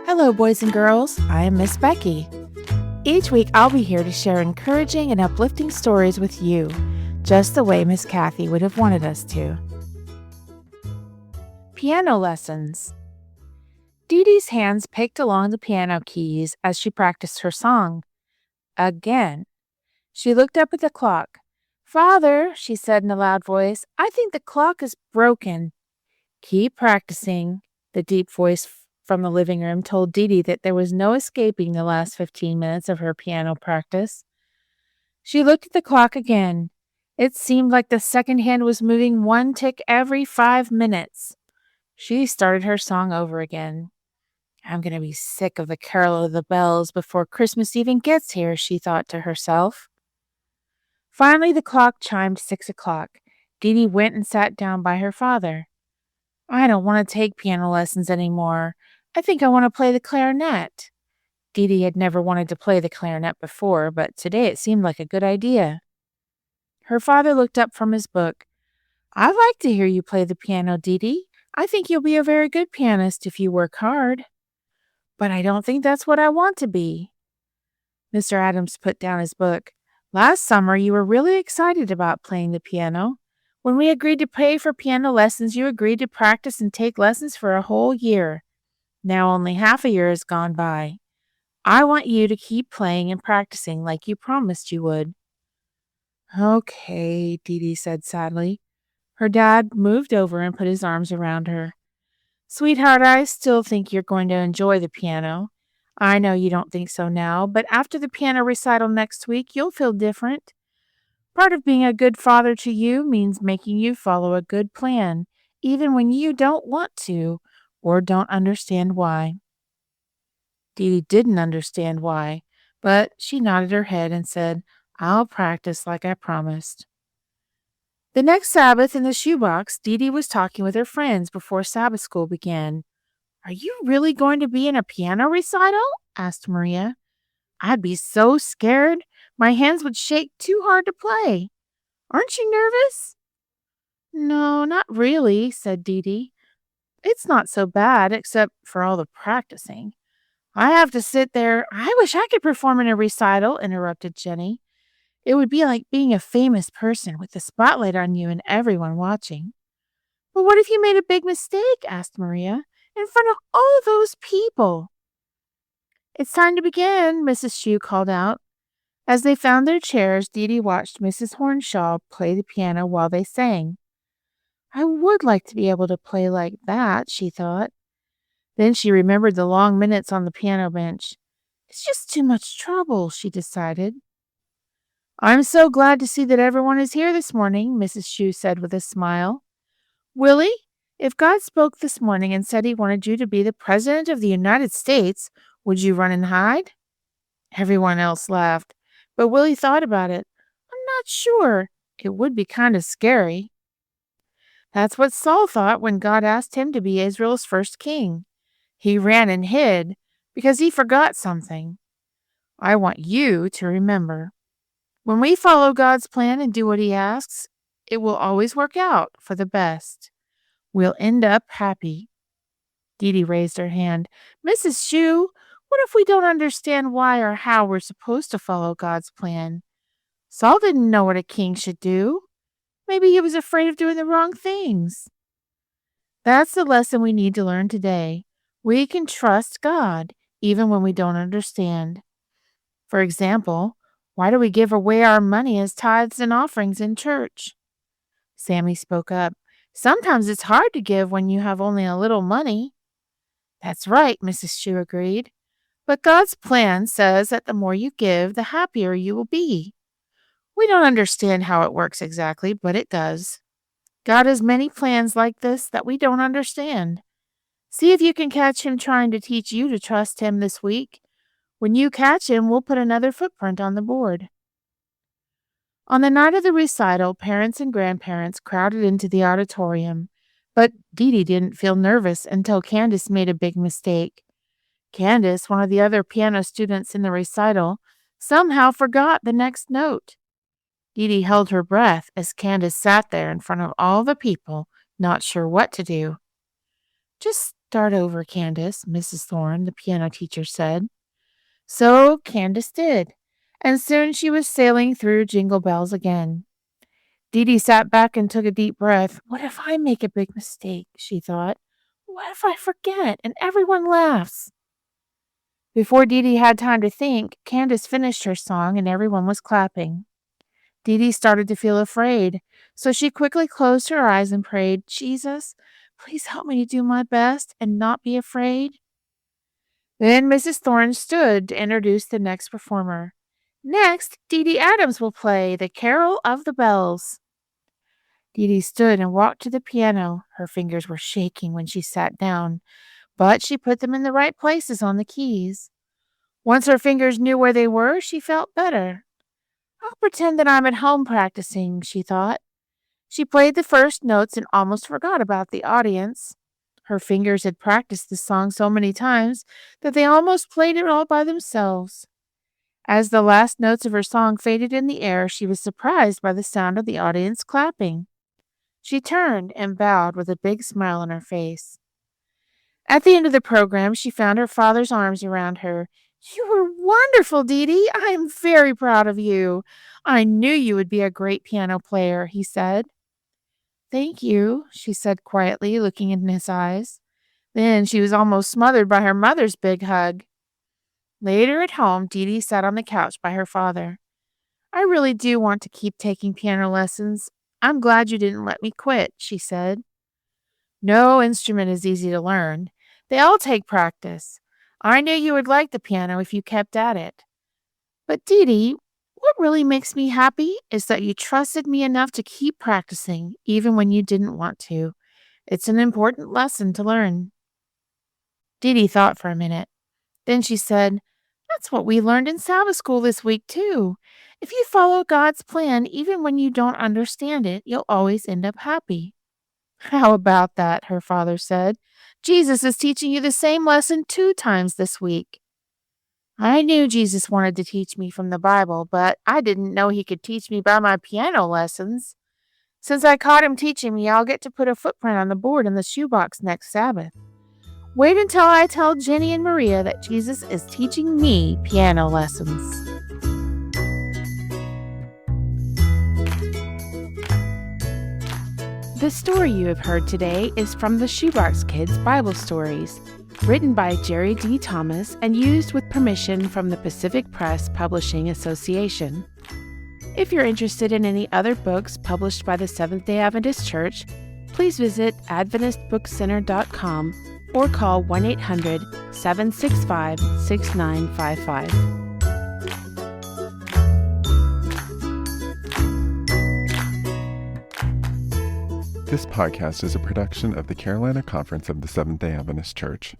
Hello, boys and girls. I am Miss Becky. Each week, I'll be here to share encouraging and uplifting stories with you, just the way Miss Kathy would have wanted us to. Piano lessons. DeeDee's hands picked along the piano keys as she practiced her song. Again. She looked up at the clock. "Father," she said in a loud voice, "I think the clock is broken." "Keep practicing," the deep voice from the living room told DeeDee that there was no escaping the last 15 minutes of her piano practice. She looked at the clock again. It seemed like the second hand was moving one tick every 5 minutes. She started her song over again. "I'm going to be sick of the carol of the bells before Christmas even gets here," she thought to herself. Finally, the clock chimed 6 o'clock. DeeDee went and sat down by her father. "I don't want to take piano lessons anymore. I think I want to play the clarinet." DeeDee had never wanted to play the clarinet before, but today it seemed like a good idea. Her father looked up from his book. "I'd like to hear you play the piano, DeeDee. I think you'll be a very good pianist if you work hard." "But I don't think that's what I want to be." Mr. Adams put down his book. "Last summer, you were really excited about playing the piano. When we agreed to pay for piano lessons, you agreed to practice and take lessons for a whole year. Now only half a year has gone by. I want you to keep playing and practicing like you promised you would." "Okay," DeeDee said sadly. Her dad moved over and put his arms around her. "Sweetheart, I still think you're going to enjoy the piano. I know you don't think so now, but after the piano recital next week, you'll feel different. Part of being a good father to you means making you follow a good plan, even when you don't want to or don't understand why." DeeDee didn't understand why, but she nodded her head and said, "I'll practice like I promised." The next Sabbath in the shoebox, DeeDee was talking with her friends before Sabbath School began. "Are you really going to be in a piano recital?" asked Maria. "I'd be so scared. My hands would shake too hard to play. Aren't you nervous?" "No, not really," said DeeDee. "It's not so bad, except for all the practicing. I have to sit there." "I wish I could perform in a recital," interrupted Jenny. "It would be like being a famous person with the spotlight on you and everyone watching." "But what if you made a big mistake?" asked Maria. "In front of all those people." "It's time to begin," Mrs. Shue called out. As they found their chairs, DeeDee watched Mrs. Hornshaw play the piano while they sang. "I would like to be able to play like that," she thought. Then she remembered the long minutes on the piano bench. "It's just too much trouble," she decided. "I'm so glad to see that everyone is here this morning," Mrs. Shue said with a smile. "Willie, if God spoke this morning and said he wanted you to be the President of the United States, would you run and hide?" Everyone else laughed, but Willie thought about it. "I'm not sure. It would be kind of scary." That's what Saul thought when God asked him to be Israel's first king. He ran and hid because he forgot something. I want you to remember. When we follow God's plan and do what he asks, it will always work out for the best. We'll end up happy. DeeDee raised her hand. "Mrs. Shue, what if we don't understand why or how we're supposed to follow God's plan? Saul didn't know what a king should do. Maybe he was afraid of doing the wrong things." That's the lesson we need to learn today. We can trust God even when we don't understand. For example, why do we give away our money as tithes and offerings in church? Sammy spoke up. "Sometimes it's hard to give when you have only a little money." "That's right," Mrs. Shue agreed. "But God's plan says that the more you give, the happier you will be. We don't understand how it works exactly, but it does. God has many plans like this that we don't understand. See if you can catch him trying to teach you to trust him this week. When you catch him, we'll put another footprint on the board." On the night of the recital, parents and grandparents crowded into the auditorium, but DeeDee didn't feel nervous until Candace made a big mistake. Candace, one of the other piano students in the recital, somehow forgot the next note. DeeDee held her breath as Candace sat there in front of all the people, not sure what to do. "Just Start over, Candace, Mrs. Thorne, the piano teacher said. So Candace did, and soon she was sailing through Jingle Bells again. DeeDee sat back and took a deep breath. What if I make a big mistake, she thought. What if I forget and everyone laughs? Before DeeDee had time to think, Candace finished her song and everyone was clapping. DeeDee started to feel afraid, so she quickly closed her eyes and prayed, Jesus, please help me to do my best and not be afraid. Then Mrs. Thorne stood to introduce the next performer. Next, DeeDee Adams will play The Carol of the Bells. DeeDee stood and walked to the piano. Her fingers were shaking when she sat down, but she put them in the right places on the keys. Once her fingers knew where they were, she felt better. I'll pretend that I'm at home practicing, she thought. She played the first notes and almost forgot about the audience. Her fingers had practiced the song so many times that they almost played it all by themselves. As the last notes of her song faded in the air, she was surprised by the sound of the audience clapping. She turned and bowed with a big smile on her face. At the end of the program, she found her father's arms around her. You were wonderful, DeeDee. I am very proud of you. I knew you would be a great piano player, he said. Thank you, she said quietly, looking in his eyes. Then she was almost smothered by her mother's big hug. Later at home, DeeDee sat on the couch by her father. I really do want to keep taking piano lessons. I'm glad you didn't let me quit, she said. No instrument is easy to learn. They all take practice. I knew you would like the piano if you kept at it. But DeeDee, what really makes me happy is that you trusted me enough to keep practicing, even when you didn't want to. It's an important lesson to learn. DeeDee thought for a minute. Then she said, That's what we learned in Sabbath School this week, too. If you follow God's plan, even when you don't understand it, you'll always end up happy. How about that? Her father said. Jesus is teaching you the same lesson 2 times this week. I knew Jesus wanted to teach me from the Bible, but I didn't know he could teach me by my piano lessons. Since I caught him teaching me, I'll get to put a footprint on the board in the shoebox next Sabbath. Wait until I tell Jenny and Maria that Jesus is teaching me piano lessons. The story you have heard today is from the Shoebox Kids Bible Stories, written by Jerry D. Thomas and used with permission from the Pacific Press Publishing Association. If you're interested in any other books published by the Seventh-day Adventist Church, please visit AdventistBookCenter.com or call 1-800-765-6955. This podcast is a production of the Carolina Conference of the Seventh-day Adventist Church.